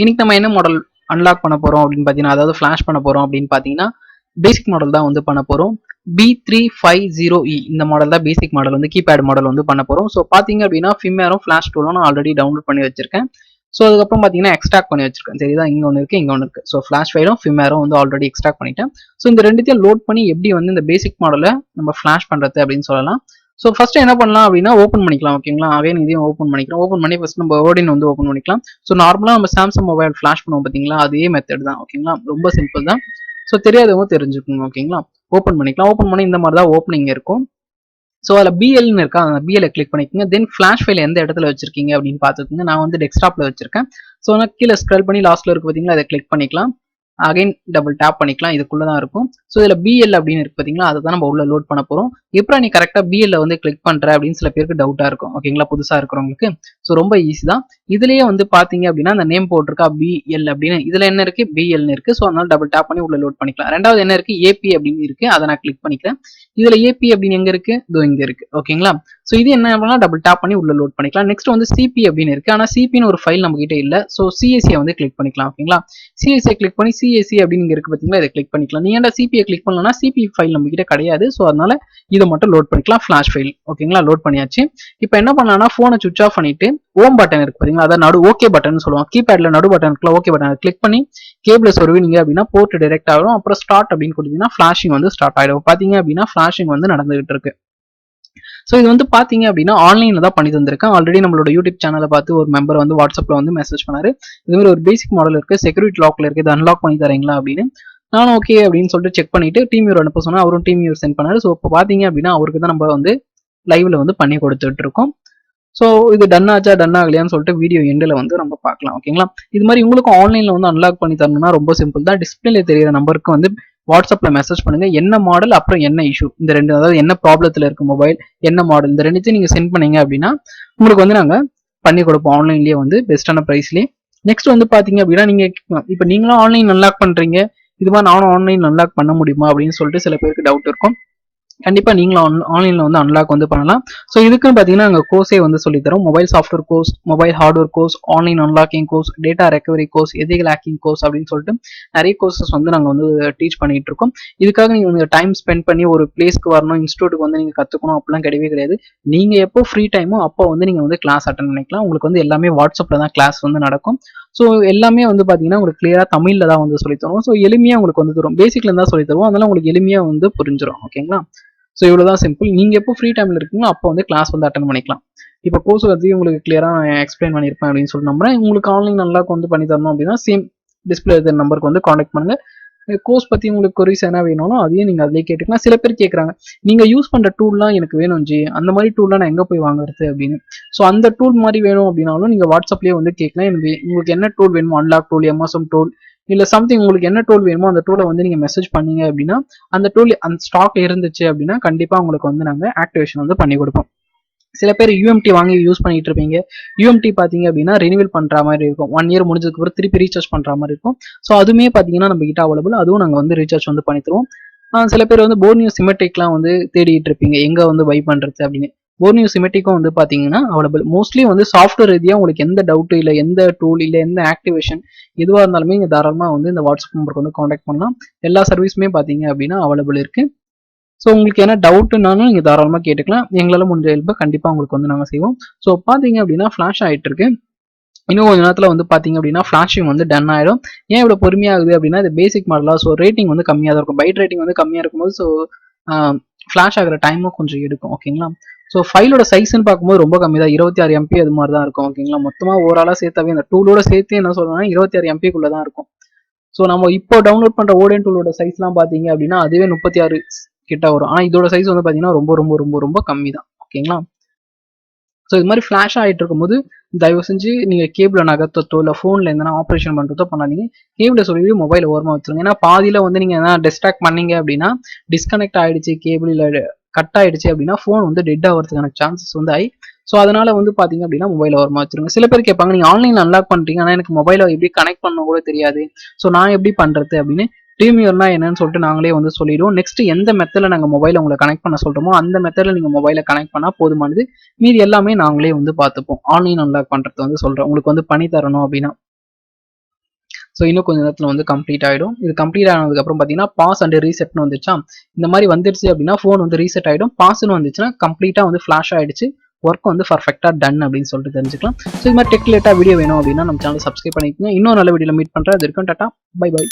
இன்னைக்கு நம்ம என்ன மாடல் அன்லாக் பண்ண போறோம் அப்படின்னு பார்த்தீங்கன்னா, அதாவது ஃபிளாஷ் பண்ண போறோம் அப்படின்னு பார்த்தீங்கன்னா, பேசிக் மாடல் தான் வந்து பண்ண போறோம். b350e இந்த மாடல் தான் பேசிக் மாடல் வந்து கீபேட் மாடல் வந்து பண்ண போறோம். ஸோ பார்த்தீங்க அப்படின்னா ஃபிம்மேரும் ஃபிளாஷ் டூலும் நான் ஆல்ரெடி டவுன்லோட் பண்ணி வச்சிருக்கேன். ஸோ அதுக்கப்புறம் பார்த்தீங்கன்னா எக்ஸ்ட்ராக்ட் பண்ணி வச்சிருக்கேன். சரிதா, இங்க ஒன்று இருக்கு, இங்க ஒன்று இருக்கு. ஸோ ஃபிளாஷ் ஃபைலும் ஃபிம்மேரும் வந்து ஆல்ரெடி எக்ஸ்ட்ராக்ட் பண்ணிட்டேன். ஸோ இந்த ரெண்டுத்தையும் லோட் பண்ணி எப்படி வந்து இந்த பேசிக் மாடலை நம்ம ஃபிளாஷ் பண்றது அப்படின்னு சொல்லலாம். ஸோ ஃபர்ஸ்ட் என்ன பண்ணலாம் அப்படின்னா ஓப்பன் பண்ணிக்கலாம். ஓகேங்களா, அகைன் இதையும் ஓப்பன் பண்ணிக்கலாம். ஓப்பன் பண்ணி ஃபர்ஸ்ட் நம்ம ஓடின் வந்து ஓப்பன் பண்ணிக்கலாம். ஸோ நார்மலாக நம்ம சாம்சங் மொபைல் ஃபிளாஷ் பண்ணுவோம் பார்த்தீங்களா, அதே மெத்தட் தான். ஓகேங்களா, ரொம்ப சிம்பிள் தான். ஸோ தெரியாதவங்க தெரிஞ்சுக்கோங்க. ஓகேங்களா, ஓப்பன் பண்ணிக்கலாம். ஓப்பன் பண்ணி இந்த மாதிரி தான் ஓப்பனிங் இருக்கும். ஸோ அதில் பிஎல்னு இருக்கா, அந்த பிஎல்லை கிளிக் பண்ணிக்கோங்க. தென் ஃபிளாஷ் ஃபைல் எந்த இடத்துல வச்சிருக்கீங்க அப்படின்னு பார்த்துக்கோங்க. நான் வந்து டெஸ்க்டாப்ல வச்சிருக்கேன். ஸோ நான் கீழே ஸ்க்ரால் பண்ணி லாஸ்ட்ல இருக்கு பார்த்தீங்களா, அதை கிளிக் பண்ணிக்கலாம். அகைன் டபுள் டேப் பண்ணிக்கலாம். இதுக்குள்ள தான் இருக்கும். ஸோ இதில் பிஎல் அப்படின்னு இருக்கு பார்த்தீங்களா, அதை தான் நம்ம உள்ள லோட் பண்ண போறோம். எப்போ நீ கரெக்டாக பிஎல்ல வந்து கிளிக் பண்ற அப்படின்னு சில பேருக்கு டவுட்டா இருக்கும். ஓகேங்களா, புதுசா இருக்கிறவங்களுக்கு. ஸோ ரொம்ப ஈஸி தான். இதுலயே வந்து பாத்தீங்க அப்படின்னா அந்த நேம் போட்டிருக்கா பிஎல் அப்படின்னு, இதுல என்ன இருக்கு, பிஎல்னு இருக்கு. ஸோ அதனால டபுள் டேப் பண்ணி உள்ள லோட் பண்ணிக்கலாம். ரெண்டாவது என்ன இருக்கு, ஏபி அப்படின்னு இருக்கு, அதை நான் கிளிக் பண்ணிக்கிறேன். இதுல ஏபி அப்படின்னு எங்க இருக்கு, இதோ இங்க இருக்கு. ஓகேங்களா, ஸோ இது என்ன பண்ணலாம், டபுள் டேப் பண்ணி உள்ள லோட் பண்ணிக்கலாம். நெக்ஸ்ட் வந்து சிபி அப்படின்னு இருக்கு, ஆனா சிபின்னு ஒரு ஃபைல் நம்ம கிட்ட இல்ல. ஸோ சிஎஸ்சியை வந்து கிளிக் பண்ணிக்கலாம். ஓகேங்களா, சிஎஸ்சியை கிளிக் பண்ணி சிஎஸ்சி அப்படின்னு இருக்கு பாத்தீங்களா, இதை கிளிக் பண்ணிக்கலாம். நீ ஏன்டா சிபியை கிளிக் பண்ணலன்னா சிபி ஃபைல் நம்ம கிட்ட கிடையாது. ஸோ அதனால இதை மட்டும் லோட் பண்ணிக்கலாம். Flash file. ஓகேங்களா, லோட் பண்ணியாச்சு. இப்போ என்ன பண்ணலாம்னா போனை சுவிச் ஆஃப் பண்ணிட்டு ஓம் பட்டன் இருக்கு பாத்தீங்களா, அதான் நடு ஓகே பட்டன் சொல்லுவாங்க. கீபேட்ல நடு பட்டன் இருக்குல்ல, ஓகே பட்டன் கிளிக் பண்ணி கேபிள சொருவினீங்க அப்படின்னா போர்ட் டைரக்ட் ஆகும். அப்புறம் ஸ்டார்ட் அப்படின்னு கொடுத்தீங்கன்னா ஃபிளாஷிங் வந்து ஸ்டார்ட் ஆயிடும். பாத்தீங்க அப்படின்னா ஃபிளாஷிங் வந்து நடந்துகிட்டு இருக்கு. ஸோ இது வந்து பாத்தீங்க அப்படின்னா ஆன்லைன்ல தான் பண்ணி தந்திருக்கேன். ஆல்ரெடி நம்மளோட யூடியூப் சேனலை பார்த்து ஒரு மெம்பர் வந்து வாட்ஸ்அப்ல வந்து மெசேஜ் பண்ணாரு. இது மாதிரி ஒரு பேசிக் மாடல் இருக்கு, செக்யூரிட்டி லாக்ல இருக்கு, இதை அன்லாக் பண்ணி தரீங்களா அப்படின்னு. நானும் ஓகே அப்படின்னு சொல்லிட்டு செக் பண்ணிட்டு டீம் வியூர் அனுப்ப சொன்னா அவரும் டீம் வியூர் சென்ட் பண்ணாரு. ஸோ இப்போ பாத்தீங்க அப்படின்னா அவருக்கு தான் நம்ம வந்து லைவ்ல வந்து பண்ணி கொடுத்துட்டு இருக்கோம். ஸோ இது டன் ஆச்சா டன் ஆகலையான்னு சொல்லிட்டு வீடியோ எண்டில் வந்து நம்ம பார்க்கலாம். ஓகேங்களா, இது மாதிரி உங்களுக்கு ஆன்லைனில் வந்து அன்லாக் பண்ணி தரணும்னா ரொம்ப சிம்பிள் தான். டிஸ்பிளேல தெரியிற நம்பருக்கு வந்து வாட்ஸ்அப்ல மெசேஜ் பண்ணுங்க. என்ன மாடல் அப்புறம் என்ன இஷ்யூ, இந்த ரெண்டு, அதாவது என்ன ப்ராப்ளத்தில் இருக்கு மொபைல், என்ன மாடல், இந்த ரெண்டுத்தையும் நீங்க சென்ட் பண்ணீங்க அப்படின்னா உங்களுக்கு வந்து நாங்கள் பண்ணி கொடுப்போம் ஆன்லைன்லேயே வந்து பெஸ்ட்டான ப்ரைஸ்லேயே. நெக்ஸ்ட் வந்து பார்த்தீங்க அப்படின்னா நீங்க இப்போ நீங்களும் ஆன்லைன் அன்லாக் பண்றீங்க, இது மாதிரி நானும் ஆன்லைன் அன்லாக் பண்ண முடியுமா அப்படின்னு சொல்லிட்டு சில பேருக்கு டவுட் இருக்கும். கண்டிப்பா நீங்களும் ஆன்லைன்ல வந்து அன்லாக் வந்து பண்ணலாம். ஸோ இதுக்குன்னு பாத்தீங்கன்னா நாங்கள் கோர்ஸே வந்து சொல்லி தரோம். Mobile software course, mobile hardware course, online unlocking course, data recovery course, ethical hacking course அப்படின்னு சொல்லிட்டு நிறைய கோர்சஸ் வந்து நாங்கள் வந்து டீச் பண்ணிட்டு இருக்கோம். இதுக்காக நீங்க வந்து டைம் ஸ்பெண்ட் பண்ணி ஒரு பிளேஸ்க்கு வரணும், இன்ஸ்டியூட்டுக்கு வந்து நீங்க கத்துக்கணும் அப்படிலாம் கிடையவே கிடையாது. நீங்க எப்போ ஃப்ரீ டைமோ அப்போ வந்து நீங்க வந்து கிளாஸ் அட்டன் பண்ணிக்கலாம். உங்களுக்கு வந்து எல்லாமே வாட்ஸ்அப்ல தான் கிளாஸ் வந்து நடக்கும். ஸோ எல்லாமே வந்து பாத்தீங்கன்னா உங்களுக்கு கிளியரா தமிழ்ல தான் வந்து சொல்லி தருவோம். ஸோ எளிமையா உங்களுக்கு வந்து தரும், பேசிக்ல இருந்தா சொல்லி தருவோம். அதனால உங்களுக்கு எளிமையா வந்து புரிஞ்சிடும். ஓகேங்களா, ஸோ இவ்வளோதான் சிம்பிள். நீங்க எப்போ ஃப்ரீ டைம்ல இருக்கீங்களோ அப்போ வந்து கிளாஸ் வந்து அட்டன் பண்ணிக்கலாம். இப்போ கோர்ஸ் பற்றி உங்களுக்கு கிளியரா எக்ஸ்பிளைன் பண்ணியிருப்பேன் அப்படின்னு சொல்லி நம்புறேன். உங்களுக்கு ஆன்லைன் நல்லா வந்து பண்ணி தரணும் அப்படின்னா சேம் டிஸ்பிளே இருக்கிற நம்பருக்கு வந்து காண்டாக்ட் பண்ணுங்க. கோர்ஸ் பத்தி உங்களுக்கு கொரிஸ் என்ன வேணும்னோ அதையும் நீங்க அதிலே கேட்டுக்கலாம். சில பேர் கேட்கறாங்க, நீங்க யூஸ் பண்ற டூல்லாம் எனக்கு வேணும் ஜி, அந்த மாதிரி டூல்லாம் நான் எங்க போய் வாங்குறது அப்படின்னு. ஸோ அந்த டூல் மாதிரி வேணும் அப்படின்னாலும் நீங்க வாட்ஸ்அப்லேயே வந்து கேட்கலாம். எனக்கு உங்களுக்கு என்ன டூல் வேணுமோ, அன்லாக் டூல், எம்எஸ்எம் டூல், இல்ல சம்திங் உங்களுக்கு என்ன டூல் வேணுமோ அந்த டூலை வந்து நீங்க மெசேஜ் பண்ணீங்க அப்படின்னா அந்த டூல் அந்த ஸ்டாக் இருந்துச்சு அப்படின்னா கண்டிப்பா உங்களுக்கு வந்து நாங்க ஆக்டிவேஷன் வந்து பண்ணி கொடுப்போம். சில பேர் யூஎம்டி வாங்கி யூஸ் பண்ணிட்டு இருப்பீங்க. யூஎம்டி பாத்தீங்க அப்படின்னா ரினிவல் பண்ற மாதிரி இருக்கும். 1 இயர் முடிஞ்சதுக்கு அப்புறம் திருப்பி ரீசார்ஜ் பண்ற மாதிரி இருக்கும். ஸோ அதுவுமே பாத்தீங்கன்னா நம்ம கிட்ட அவைலபிள், அதுவும் நாங்க வந்து ரீசார்ஜ் வந்து பண்ணி தருவோம். சில பேர் வந்து போர்னியோ சிமெட்ரிக்லாம் வந்து தேடிட்டு இருப்பீங்க, எங்க வந்து பை பண்றது அப்படின்னு. போர்னியோ சிமெட்ரிக்கும் வந்து பாத்தீங்கன்னா அவைலபிள். மோஸ்ட்லி வந்து சாஃப்ட்வேர் ரீதியா உங்களுக்கு எந்த டவுட் இல்ல, எந்த டூல் இல்ல, எந்த ஆக்டிவேஷன் எதுவா இருந்தாலுமே நீங்க தாராளமா வந்து இந்த வாட்ஸ்அப் நம்பருக்கு வந்து காண்டாக்ட் பண்ணலாம். எல்லா சர்வீஸுமே பாத்தீங்க அப்படின்னா அவைலபிள் இருக்கு. ஸோ உங்களுக்கு என்ன டவுட்னாலும் நீங்க தாராளமா கேட்டுக்கலாம். எங்களால முடிஞ்ச ஹெல்ப் கண்டிப்பா உங்களுக்கு வந்து நாங்க செய்வோம். ஸோ பாத்தீங்க அப்படின்னா ஃபிளாஷ் ஆயிட்டு இருக்கு. இன்னும் கொஞ்ச நேரத்தில் வந்து பார்த்தீங்க அப்படின்னா ஃபிளாஷிங் வந்து டன் ஆயிடும். ஏன் இவ்வளோ பொறுமையாகுது அப்படின்னா இது பேசிக் மாடலா, ஸோ ரேட்டிங் வந்து கம்மியாக தான் இருக்கும். பைட் ரேட்டிங் வந்து கம்மியாக இருக்கும்போது ஸோ ஃபிளாஷ் ஆகிற டைமும் கொஞ்சம் எடுக்கும். ஓகேங்களா, ஸோ ஃபைலோட சைஸ்ன்னு பார்க்கும்போது ரொம்ப கம்மி தான், 26 MB அது மாதிரி தான் இருக்கும். ஓகேங்களா, மொத்தமாக ஓவராலாக சேர்த்தாவே இந்த டூலோட சேர்த்து என்ன சொல்லுவாங்கன்னா 26 MBக்குள்ள தான் இருக்கும். ஸோ நம்ம இப்போ டவுன்லோட் பண்ணுற ஓடியன் டூலோட சைஸ்லாம் பார்த்தீங்க அப்படின்னா அதுவே 36 கிட்ட வரும். ஆனால் இதோட சைஸ் வந்து பார்த்தீங்கன்னா ரொம்ப ரொம்ப ரொம்ப ரொம்ப கம்மி தான். ஓகேங்களா, ஸோ இது மாதிரி ஃபிளாஷ் ஆகிட்டு இருக்கும்போது தயவு செஞ்சு நீங்க கேபிள நகர்த்தோ இல்ல போன்ல எதனா ஆப்ரேஷன் பண்றதோ பண்ணாதீங்க. கேபிள சொல்லி மொபைல் ஓரமா வச்சிருங்க. ஏன்னா பாதியில வந்து நீங்க எதனா டிஸ்ட்ராக்ட் பண்ணீங்க அப்படின்னா டிஸ்கனெக்ட் ஆயிடுச்சு, கேபிள் இல்ல கட் ஆயிடுச்சு அப்படின்னா போன் வந்து டெட் ஆகிறதுக்கான சான்சஸ் வந்து ஆகி. ஸோ அதனால வந்து பாத்தீங்க அப்படின்னா மொபைல் ஓரமா வச்சிருங்க. சில பேர் கேட்பாங்க, நீங்க ஆன்லைன் அன்லாக் பண்றீங்க ஆனா எனக்கு மொபைலை எப்படி கனெக்ட் பண்ண கூட தெரியாது, ஸோ நான் எப்படி பண்றது அப்படின்னு. டீமியர்னா என்னன்னு சொல்லிட்டு நாங்களே வந்து சொல்லிடுவோம். நெக்ஸ்ட் எந்த மெத்தட்ல நாங்க மொபைலை உங்களை கனெக்ட் பண்ண சொல்றோமோ அந்த மெத்தட்ல நீங்க மொபைலை கனெக்ட் பண்ணா போதுமானது. மீதி எல்லாமே நாங்களே வந்து பார்த்துப்போம். ஆன்லைன் அன்லாக் பண்றது வந்து சொல்றேன் உங்களுக்கு வந்து பண்ணி தரணும் அப்படின்னா. ஸோ இன்னும் கொஞ்சம் நேரத்தில் வந்து கம்ப்ளீட் ஆகிடும். இது கம்ப்ளீட் ஆனதுக்கப்புறம் பார்த்தீங்கன்னா பாஸ் அண்ட் ரீசெட்னு வந்துச்சா, இந்த மாதிரி வந்துருச்சு அப்படின்னா ஃபோன் வந்து ரீசெட் ஆகிடும். பாஸ்ன்னு வந்துச்சுன்னா கம்ப்ளீட்டாக வந்து ஃப்ளாஷ் ஆகிடுச்சு, ஒர்க் வந்து பர்ஃபெக்டாக டன் அப்படின்னு சொல்லிட்டு தெரிஞ்சுக்கலாம். ஸோ இது மாதிரி டெக் ரிலேட்டட் வீடியோ வேணும் அப்படின்னா நம்ம சேனல் சப்ஸ்கிரைப் பண்ணிக்கோங்க. இன்னும் நல்ல வீடியோவில் மீட் பண்ணுறேன். அது இருக்கும். Tata, bye by.